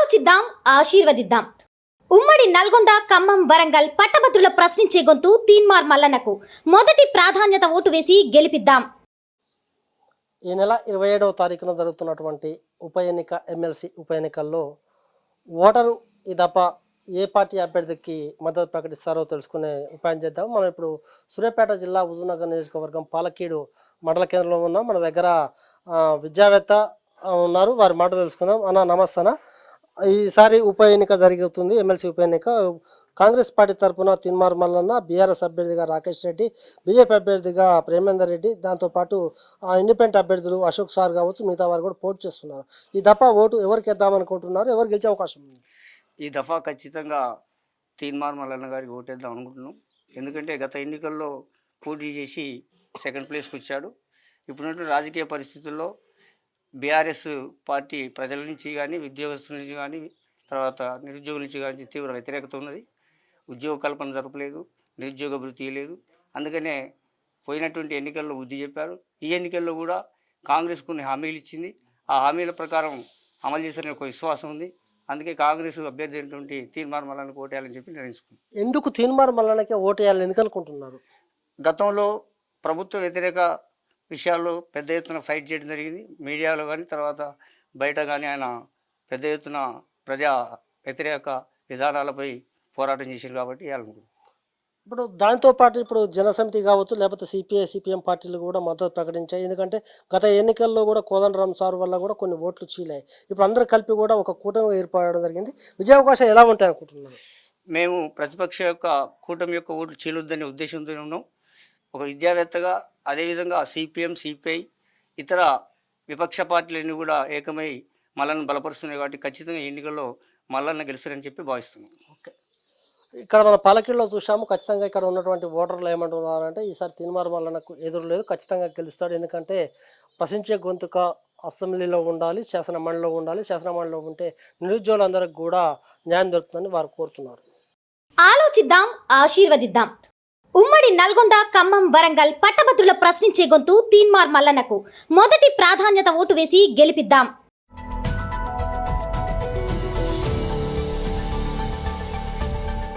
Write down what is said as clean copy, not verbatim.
ఆలోచిద్దాం, ఆశీర్వదిద్దాం. ఉమ్మడి నల్గొండ, ఖమ్మం, వరంగల్ పట్టభద్రుల ప్రశ్నించే గొంతు తీన్మార్ మల్లన్నకు మొదటి ప్రాధాన్యత ఓటు వేసి గెలిపిద్దాం. ఈ నెల 27వ తారీఖున జరుగుతున్నటువంటి ఉప ఎన్నిక ఎమ్మెల్సీ ఉప ఎన్నికల్లో ఓటరు ఈ దఫా ఏ పార్టీ అభ్యర్థికి మద్దతు ప్రకటిస్తారో తెలుసుకునే ఉపాయం చేద్దాం. మనం ఇప్పుడు సూర్యాపేట జిల్లా హుజూర్నగర్ నియోజకవర్గం పాలకీడు మండల కేంద్రంలో ఉన్నాం. మన దగ్గర విద్యావేత్త ఉన్నారు, వారి మాట తెలుసుకుందాం. అన్న నమస్తే అన్న. ఈసారి ఉప ఎన్నిక జరుగుతుంది, ఎమ్మెల్సీ ఉప ఎన్నిక. కాంగ్రెస్ పార్టీ తరఫున తీన్మార్ మల్లన్న, బీఆర్ఎస్ అభ్యర్థిగా రాకేష్ రెడ్డి, బీజేపీ అభ్యర్థిగా ప్రేమేందర్ రెడ్డి, దాంతోపాటు ఇండిపెండెంట్ అభ్యర్థులు అశోక్ సార్ కావచ్చు, మిగతా వారు కూడా పోటీ చేస్తున్నారు. ఈ దఫా ఓటు ఎవరికి వేద్దామనుకుంటున్నారు, ఎవరు గెలిచే అవకాశం ఉంది? ఈ దఫా ఖచ్చితంగా తీన్మార్ మల్లన్న గారికి ఓటేద్దాం అనుకుంటున్నాం. ఎందుకంటే గత ఎన్నికల్లో పోటీ చేసి సెకండ్ ప్లేస్కి వచ్చాడు. ఇప్పుడున్నటువంటి రాజకీయ పరిస్థితుల్లో బీఆర్ఎస్ పార్టీ ప్రజల నుంచి కానీ, ఉద్యోగస్తుల నుంచి కానీ, తర్వాత నిరుద్యోగుల నుంచి కానీ తీవ్ర వ్యతిరేకత ఉన్నది. ఉద్యోగ కల్పన జరపలేదు, నిరుద్యోగ భృతి లేదు. అందుకనే పోయినటువంటి ఎన్నికల్లో బుద్ధి చెప్పారు. ఈ ఎన్నికల్లో కూడా కాంగ్రెస్ కొన్ని హామీలు ఇచ్చింది. ఆ హామీల ప్రకారం అమలు చేసిన ఒక విశ్వాసం ఉంది. అందుకే కాంగ్రెస్ అభ్యర్థి అయినటువంటి తీన్మార్ మల్లన్నకు ఓటేయాలని చెప్పి నిర్ణయించుకుంది. ఎందుకు తీన్మార్ మల్లన్నకే ఓటేయాలని ఎందుకు అనుకుంటున్నారు? గతంలో ప్రభుత్వ వ్యతిరేక విషయాల్లో పెద్ద ఎత్తున ఫైట్ చేయడం జరిగింది. మీడియాలో కానీ, తర్వాత బయట కానీ ఆయన పెద్ద ఎత్తున ప్రజా వ్యతిరేక విధానాలపై పోరాటం చేశారు కాబట్టి వేయాలనుకుంటున్నాను. ఇప్పుడు దాంతోపాటు ఇప్పుడు జనసమితి కావచ్చు, లేకపోతే సిపిఐ సిపిఎం పార్టీలు కూడా మద్దతు ప్రకటించాయి. ఎందుకంటే గత ఎన్నికల్లో కూడా కోదండరామ్ సార్ వల్ల కూడా కొన్ని ఓట్లు చీలాయి. ఇప్పుడు అందరూ కలిపి కూడా ఒక కూటమి ఏర్పడడం జరిగింది. విజయావకాశాలు ఎలా ఉంటాయి అనుకుంటున్నారు? మేము ప్రతిపక్ష యొక్క కూటమి యొక్క ఓట్లు చీలొద్దనే ఉద్దేశంతో ఉన్నాం. ఒక విద్యావేత్తగా, అదేవిధంగా సిపిఎం సిపిఐ ఇతర విపక్ష పార్టీలన్నీ కూడా ఏకమై మల్లన్న బలపరుస్తున్నాయి కాబట్టి ఖచ్చితంగా ఎన్నికల్లో మల్లన్న గెలుస్తారని చెప్పి భావిస్తున్నాం. ఓకే, ఇక్కడ మన పాలకీడులో చూసాము. ఖచ్చితంగా ఇక్కడ ఉన్నటువంటి ఓటర్లు ఏమంటున్నారంటే ఈసారి తీన్మార్ మల్లన్నకు ఎదురు లేదు, ఖచ్చితంగా గెలుస్తాడు. ఎందుకంటే ప్రశ్నించే గొంతుక అసెంబ్లీలో ఉండాలి, శాసన మండలిలో ఉండాలి. శాసన మండలిలో ఉంటే నిరుద్యోగులందరికీ కూడా న్యాయం దొరుకుతుందని వారు కోరుతున్నారు. ఆలోచిద్దాం, ఆశీర్వదిద్దాం. ఉమ్మడి నల్గొండ, ఖమ్మం, వరంగల్ పట్టభద్రుల ప్రశ్నించే గొంతు తీన్మార్ మల్లన్నకు మొదటి ప్రాధాన్యత ఓటు వేసి గెలిపిద్దాం.